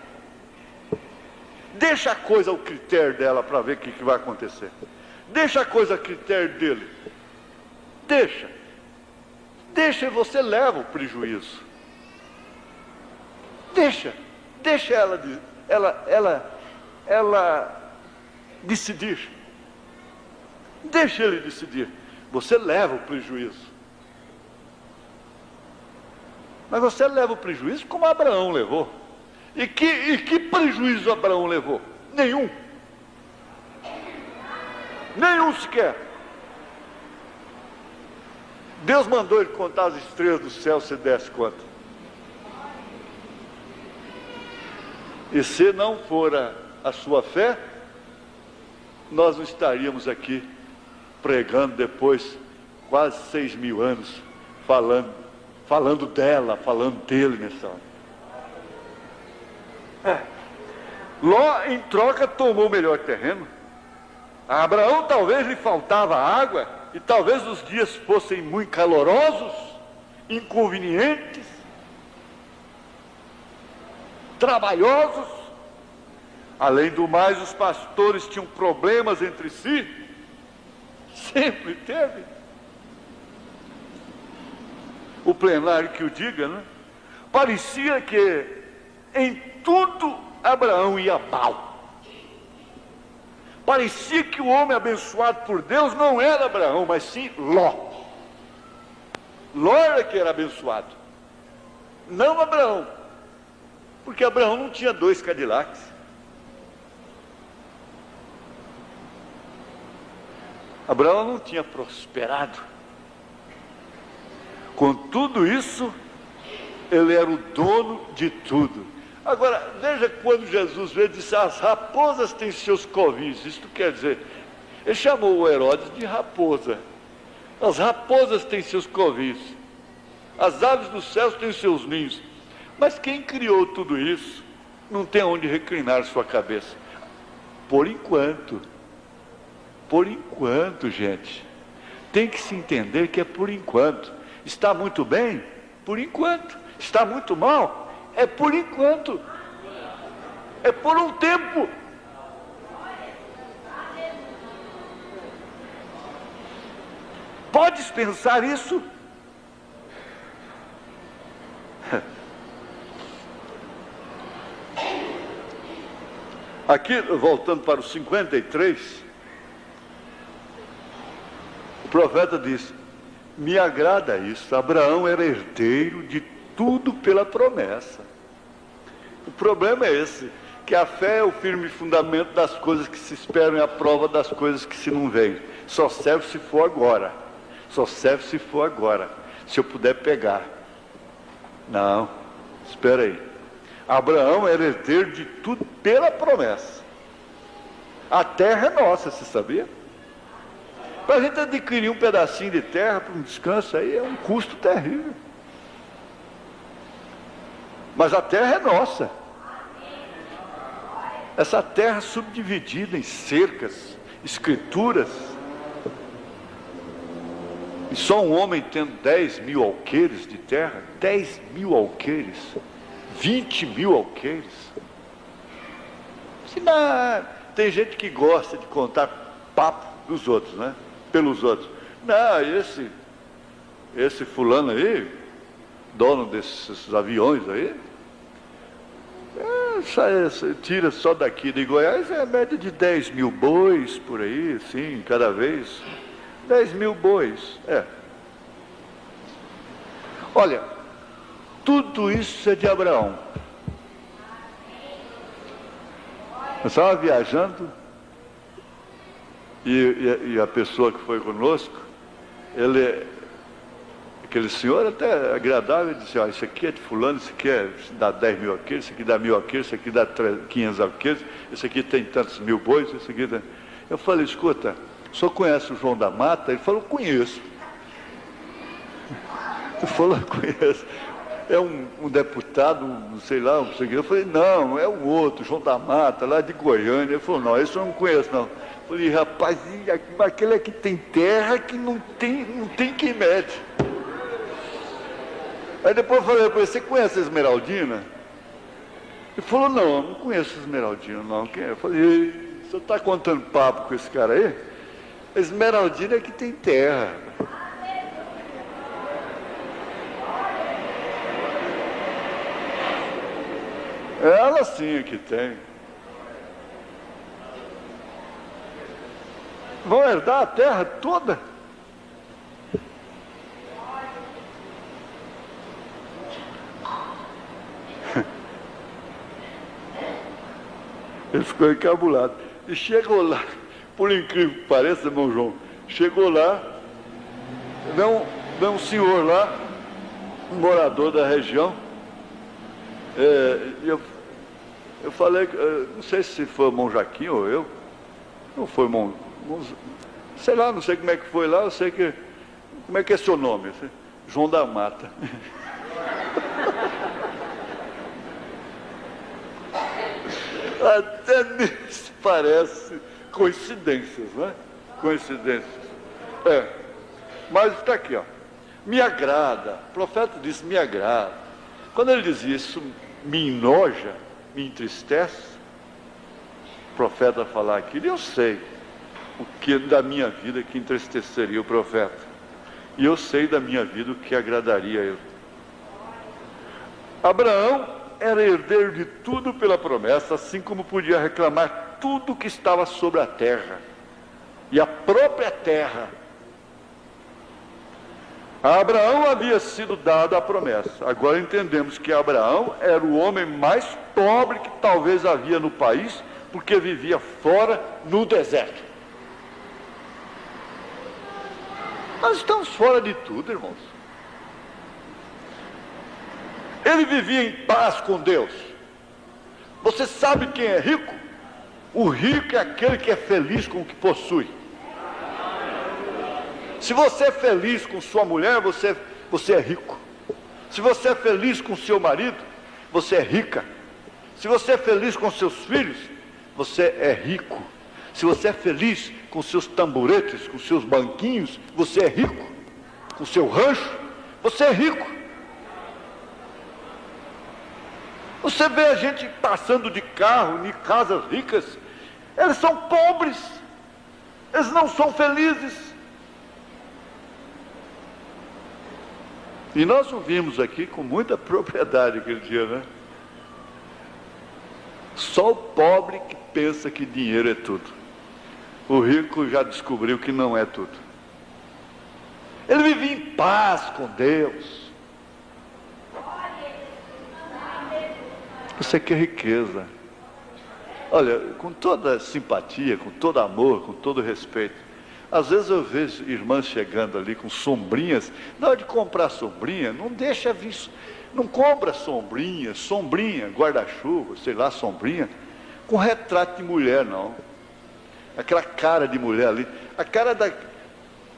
Deixa a coisa ao critério dela para ver o que vai acontecer. Deixa a coisa a critério dele. Deixa e você leva o prejuízo. Deixa ela decidir. Deixa ele decidir. Você leva o prejuízo. Mas você leva o prejuízo como Abraão levou. E que prejuízo Abraão levou? Nenhum. Nenhum sequer. Deus mandou ele contar as estrelas do céu, se desse conta. E se não for a sua fé, nós não estaríamos aqui pregando depois quase 6.000 anos, falando dela, falando dele nessa hora. Ló, em troca, tomou o melhor terreno. A Abraão talvez lhe faltava água, e talvez os dias fossem muito calorosos, inconvenientes, trabalhosos. Além do mais, os pastores tinham problemas entre si. Sempre teve. O plenário que o diga, né? Parecia que em tudo Abraão ia mal. Parecia que o homem abençoado por Deus não era Abraão, mas sim Ló. Ló era que era abençoado, não Abraão. Porque Abraão não tinha 2 Cadillacs. Abraão não tinha prosperado. Com tudo isso, ele era o dono de tudo. Agora, veja quando Jesus veio e disse: as raposas têm seus covis. Isto quer dizer, ele chamou o Herodes de raposa. As raposas têm seus covis. As aves dos céus têm seus ninhos. Mas quem criou tudo isso não tem onde reclinar sua cabeça. Por enquanto, gente, tem que se entender que é por enquanto. Está muito bem? Por enquanto. Está muito mal? É por enquanto. É por um tempo. Podes pensar isso? Aqui, voltando para o 53, o profeta diz: me agrada isso. Abraão era herdeiro de tudo pela promessa. O problema é esse, que a fé é o firme fundamento das coisas que se esperam e a prova das coisas que se não veem. Só serve se for agora. Só serve se for agora. Se eu puder pegar. Não, espera aí. Abraão era herdeiro de tudo pela promessa. A terra é nossa, você sabia? Para a gente adquirir um pedacinho de terra para um descanso aí é um custo terrível. Mas a terra é nossa. Essa terra subdividida em cercas, escrituras. E só um homem tendo 10.000 alqueires de terra, 10.000 alqueires, 20.000 alqueires. Tem gente que gosta de contar papo dos outros, né? Pelos outros. Não, esse fulano aí, dono desses aviões aí, tira só daqui de Goiás, é a média de 10.000 bois por aí, assim, cada vez. 10.000 bois, Olha, tudo isso é de Abraão. Eu estava viajando e a pessoa que foi conosco, aquele senhor até agradável, disse: isso aqui é de fulano, isso aqui dá 10.000 alqueires, isso aqui dá 1.000 alqueires, isso aqui dá 500 alqueires, isso aqui tem tantos mil bois, isso aqui dá... Eu falei: escuta, o senhor conhece o João da Mata? Ele falou: conheço. Ele falou, conheço. É um deputado, sei lá, não sei o que. Eu falei, não, é um outro, João da Mata, lá de Goiânia. Ele falou, não, esse eu não conheço, não. Eu falei, rapaz, aquele aqui tem terra que não tem quem mete. Aí depois eu falei para ele, você conhece a Esmeraldina? Ele falou, não, eu não conheço a Esmeraldina, não. Quem é? Eu falei, você está contando papo com esse cara aí? A Esmeraldina é que tem terra. Ela sim é que tem. Vão herdar a terra toda. Ele ficou encabulado. E chegou lá, por incrível que pareça, irmão João, chegou lá, vem um senhor lá, um morador da região. Eu falei, não sei se foi o Mão Jaquim ou eu, não foi sei lá, não sei como é que foi lá, eu sei que, como é que é seu nome? João da Mata. Até nisso parece coincidências, né? Coincidências. Mas está aqui, ó. Me agrada, o profeta disse, me agrada. Quando ele dizia isso, me enoja, me entristece, o profeta falar aquilo, eu sei o que da minha vida que entristeceria o profeta. E eu sei da minha vida o que agradaria a ele. Abraão era herdeiro de tudo pela promessa, assim como podia reclamar tudo que estava sobre a terra. E a própria terra. A Abraão havia sido dada a promessa. Agora entendemos que Abraão era o homem mais pobre que talvez havia no país, porque vivia fora no deserto. Nós estamos fora de tudo, irmãos. Ele vivia em paz com Deus. Você sabe quem é rico? O rico é aquele que é feliz com o que possui. Se você é feliz com sua mulher, você é rico. Se você é feliz com seu marido, você é rica. Se você é feliz com seus filhos, você é rico. Se você é feliz com seus tamboretes, com seus banquinhos, você é rico. Com seu rancho, você é rico. Você vê a gente passando de carro em casas ricas, eles são pobres, eles não são felizes. E nós ouvimos aqui com muita propriedade aquele dia, né? Só o pobre que pensa que dinheiro é tudo. O rico já descobriu que não é tudo. Ele vivia em paz com Deus. Isso aqui é riqueza. Olha, com toda simpatia, com todo amor, com todo respeito, às vezes eu vejo irmãs chegando ali com sombrinhas. Na hora de comprar sombrinha, não deixa vir, não compra sombrinha, guarda-chuva, sei lá, sombrinha, com retrato de mulher, não. Aquela cara de mulher ali, a cara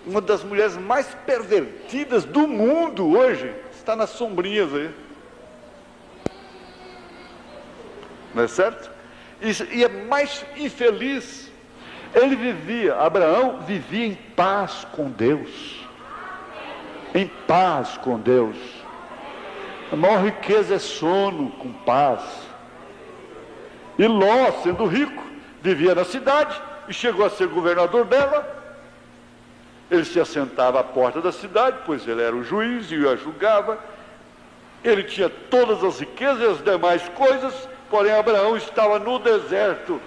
uma das mulheres mais pervertidas do mundo hoje, está nas sombrinhas aí. Não é certo? E é mais infeliz. Abraão vivia em paz com Deus. Em paz com Deus. A maior riqueza é sono com paz. E Ló, sendo rico, vivia na cidade e chegou a ser governador dela. Ele se assentava à porta da cidade, pois ele era o juiz e a julgava. Ele tinha todas as riquezas e as demais coisas. Porém, Abraão estava no deserto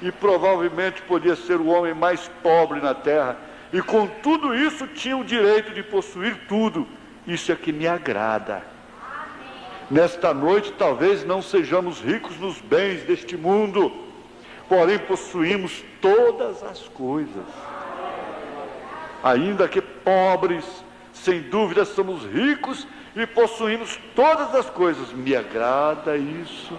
e provavelmente podia ser o homem mais pobre na terra. E com tudo isso tinha o direito de possuir tudo. Isso é que me agrada. Nesta noite talvez não sejamos ricos nos bens deste mundo, porém possuímos todas as coisas. Ainda que pobres, sem dúvida somos ricos e possuímos todas as coisas. Me agrada isso.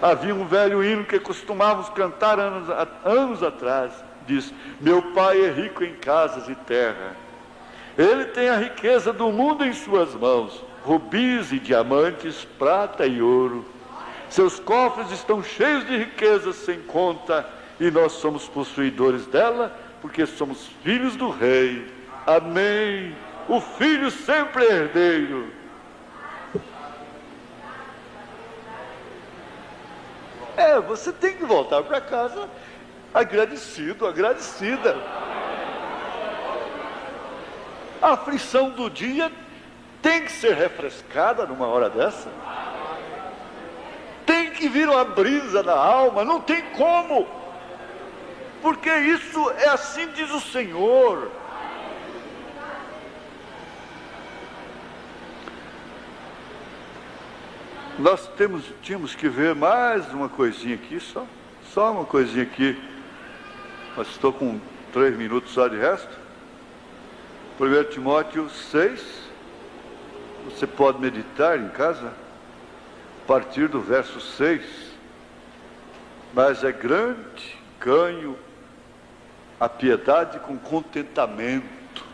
Havia um velho hino que costumávamos cantar anos atrás. Diz: meu pai é rico em casas e terra, Ele tem a riqueza do mundo em suas mãos, rubis e diamantes, prata e ouro. Seus cofres estão cheios de riquezas sem conta, e nós somos possuidores dela, porque somos filhos do rei. Amém. O filho sempre é herdeiro. Você tem que voltar para casa agradecido, agradecida. A aflição do dia tem que ser refrescada numa hora dessa. Tem que vir uma brisa na alma, não tem como. Porque isso é assim diz o Senhor. Nós tínhamos que ver mais uma coisinha aqui, só uma coisinha aqui. Mas estou com 3 minutos só de resto. 1 Timóteo 6, você pode meditar em casa, a partir do verso 6. Mas é grande ganho a piedade com contentamento.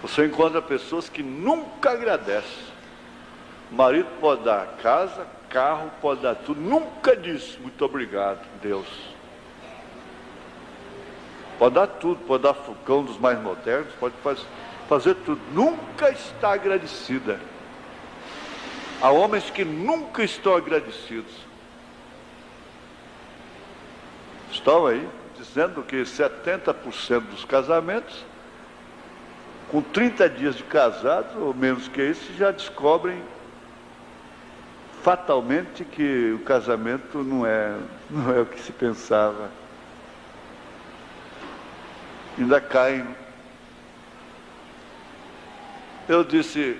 Você encontra pessoas que nunca agradecem. O marido pode dar casa, carro, pode dar tudo, nunca diz muito obrigado, Deus. Pode dar tudo, pode dar fogão dos mais modernos, pode fazer tudo, nunca está agradecida. Há homens que nunca estão agradecidos. Estão aí dizendo que 70% dos casamentos, com 30 dias de casados, ou menos que isso, já descobrem fatalmente que o casamento não é o que se pensava. Ainda caem. Eu disse,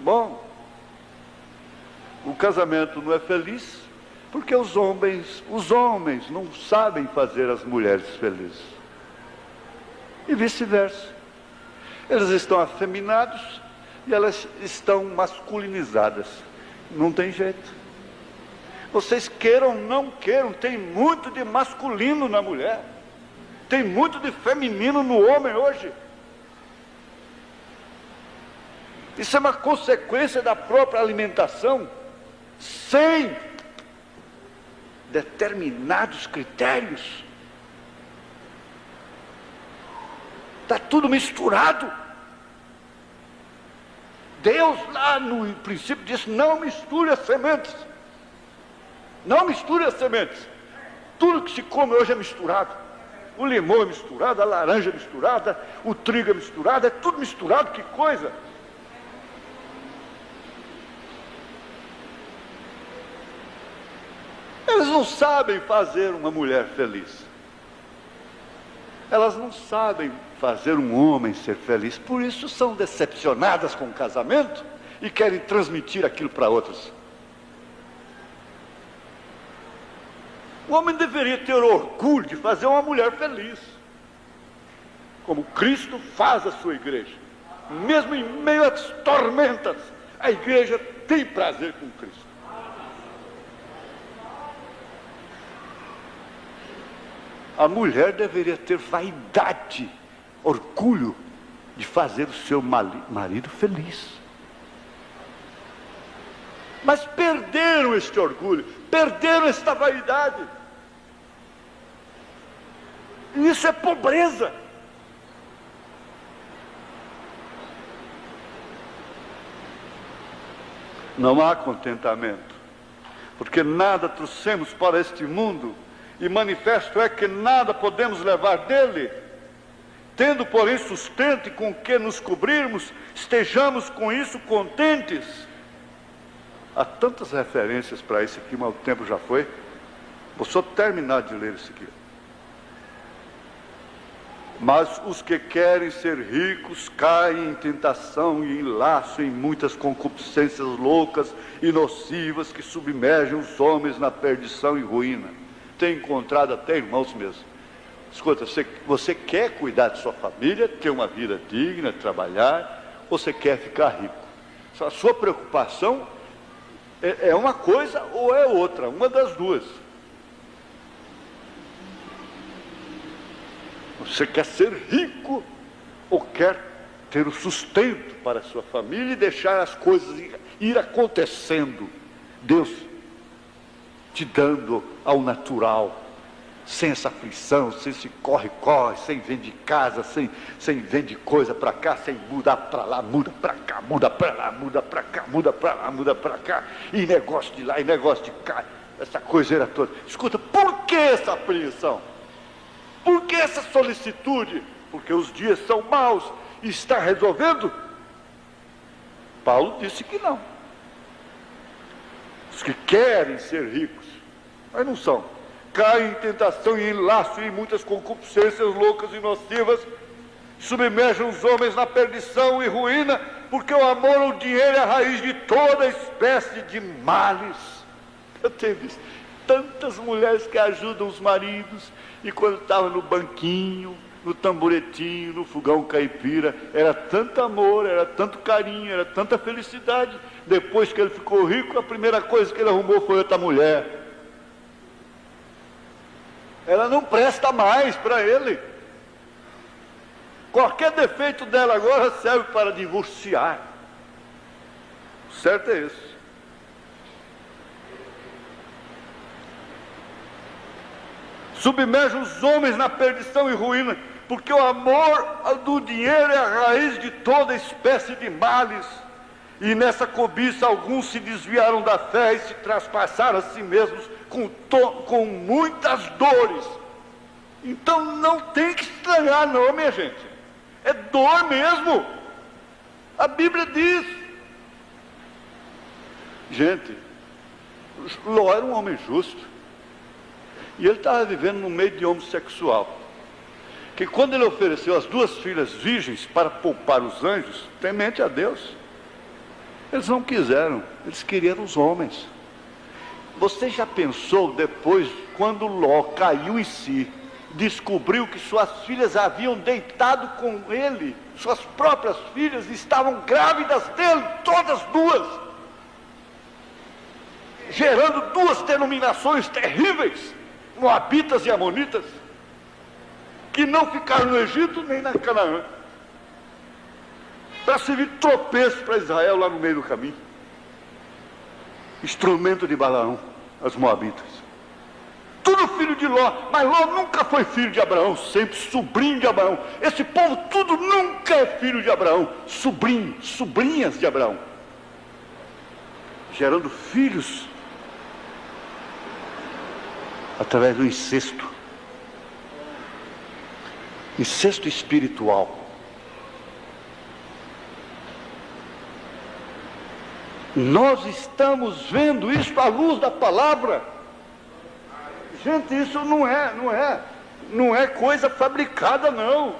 bom, o casamento não é feliz porque os homens não sabem fazer as mulheres felizes. E vice-versa. Eles estão afeminados e elas estão masculinizadas. Não tem jeito. Vocês queiram ou não queiram, tem muito de masculino na mulher. Tem muito de feminino no homem hoje. Isso é uma consequência da própria alimentação, sem determinados critérios. Está tudo misturado. Deus lá no princípio disse, não misture as sementes. Não misture as sementes. Tudo que se come hoje é misturado. O limão é misturado, a laranja é misturada, o trigo é misturado, é tudo misturado, que coisa. Eles não sabem fazer uma mulher feliz. Elas não sabem fazer um homem ser feliz. Por isso são decepcionadas com o casamento e querem transmitir aquilo para outros. O homem deveria ter orgulho de fazer uma mulher feliz, como Cristo faz a sua igreja. Mesmo em meio às tormentas, a igreja tem prazer com Cristo. A mulher deveria ter vaidade, orgulho de fazer o seu marido feliz. Mas perderam este orgulho, perderam esta vaidade. E isso é pobreza. Não há contentamento, porque nada trouxemos para este mundo, e manifesto é que nada podemos levar dele. Tendo, porém, sustento e com que nos cobrirmos, estejamos com isso contentes. Há tantas referências para isso aqui, mas o tempo já foi. Vou só terminar de ler isso aqui. Mas os que querem ser ricos caem em tentação e em laço, em muitas concupiscências loucas e nocivas que submergem os homens na perdição e ruína. Tenho encontrado até irmãos mesmo. Escuta, você quer cuidar de sua família, ter uma vida digna, trabalhar, ou você quer ficar rico? A sua preocupação é uma coisa ou é outra, uma das duas. Você quer ser rico, ou quer ter o sustento para a sua família e deixar as coisas ir acontecendo. Deus te dando ao natural, sem essa aflição, sem esse corre-corre, sem vender casa, sem vender coisa para cá, sem mudar para lá, muda para cá, muda para lá, muda para cá, muda para lá, muda para cá, e negócio de lá, e negócio de cá, essa coiseira toda. Escuta, por que essa apreensão? Por que essa solicitude? Porque os dias são maus. Está resolvendo? Paulo disse que não. Os que querem ser ricos, mas não são, caem em tentação e em laço e em muitas concupiscências loucas e nocivas, submergem os homens na perdição e ruína, porque o amor ao dinheiro é a raiz de toda espécie de males. Eu tenho visto tantas mulheres que ajudam os maridos, e quando estavam no banquinho, no tamboretinho, no fogão caipira, era tanto amor, era tanto carinho, era tanta felicidade. Depois que ele ficou rico, a primeira coisa que ele arrumou foi outra mulher. Ela não presta mais para ele. Qualquer defeito dela agora serve para divorciar. O certo é esse. Submerge os homens na perdição e ruína, porque o amor do dinheiro é a raiz de toda espécie de males. E nessa cobiça alguns se desviaram da fé e se traspassaram a si mesmos com muitas dores. Então não tem que estranhar não, minha gente. É dor mesmo. A Bíblia diz. Gente, Ló era um homem justo. E ele estava vivendo no meio de homossexual. Que quando ele ofereceu as 2 filhas virgens para poupar os anjos, temente a Deus, eles não quiseram, eles queriam os homens. Você já pensou depois, quando Ló caiu em si, descobriu que suas filhas haviam deitado com ele, suas próprias filhas estavam grávidas dele, todas 2, gerando 2 denominações terríveis, moabitas e amonitas, que não ficaram no Egito nem na Canaã, para servir tropeço para Israel lá no meio do caminho. Instrumento de Balaão, as moabitas. Tudo filho de Ló, mas Ló nunca foi filho de Abraão, sempre sobrinho de Abraão. Esse povo tudo nunca é filho de Abraão, sobrinho, sobrinhas de Abraão, gerando filhos através do incesto espiritual. Nós estamos vendo isso à luz da palavra. Gente, isso não é coisa fabricada, não.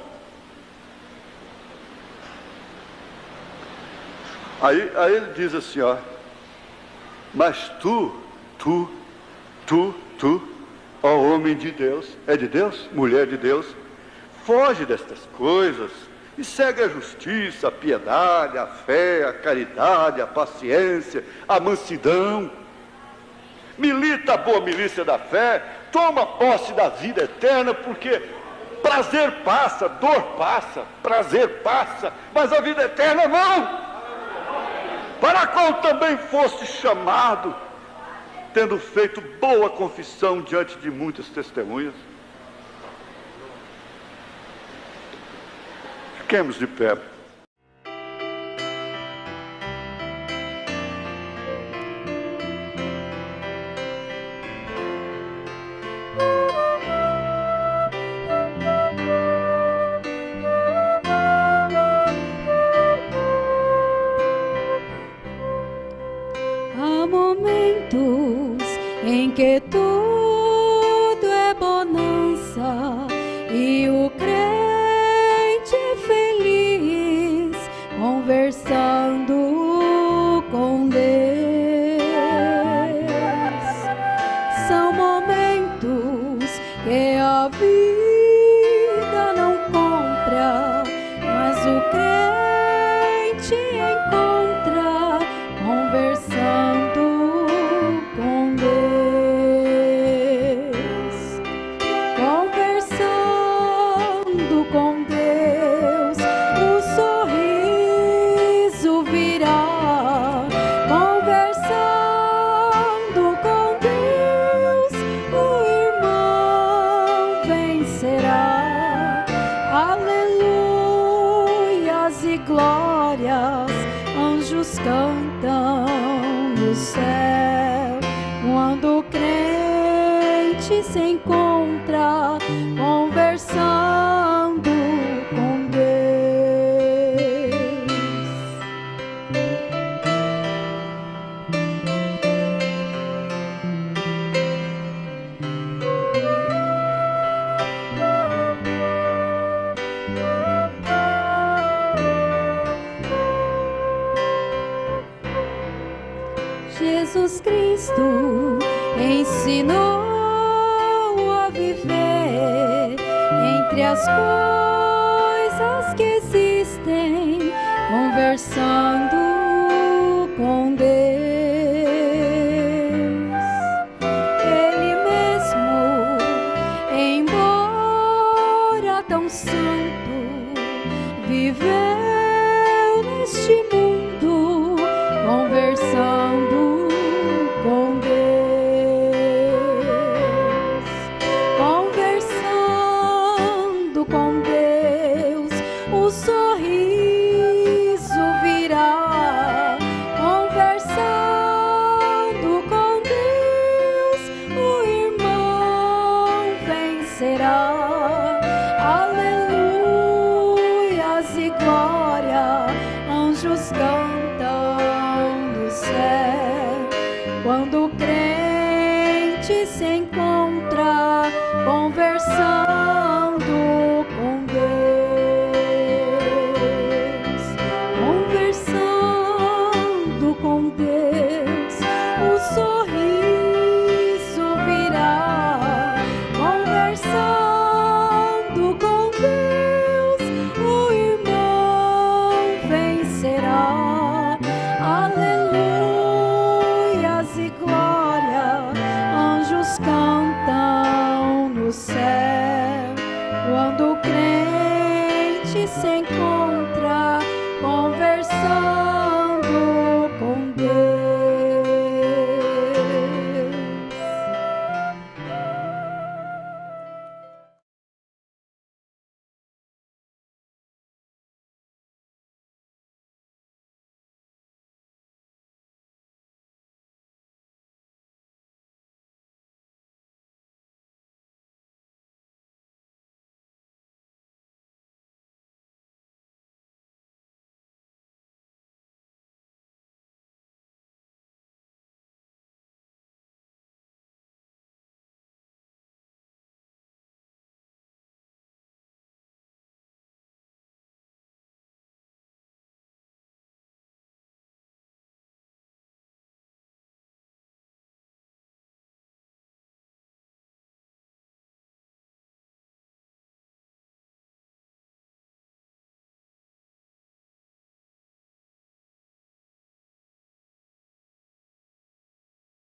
Aí ele diz assim, ó: mas tu, ó homem de Deus, é de Deus, mulher de Deus, foge destas coisas e segue a justiça, a piedade, a fé, a caridade, a paciência, a mansidão. Milita a boa milícia da fé, toma posse da vida eterna, porque prazer passa, dor passa, prazer passa, mas a vida eterna não, para a qual também foste chamado, tendo feito boa confissão diante de muitas testemunhas. Fiquemos de pé. Há momentos em que tudo é bonança e o crente feliz conversando com Deus. São momentos que a vida não compra, mas o crente encontra conversando com Deus, conversando com Deus, anjos cantam no céu quando o crente se encontra conversando com Deus. Jesus Cristo ensinou a viver entre as coisas que existem, conversando com Deus. Ele mesmo, embora tão santo, viveu neste mundo, conversando com Deus, conversando com Deus, o sorriso virá, conversando com Deus, o irmão vencerá. Aleluias e glória, anjos cantam no céu quando crê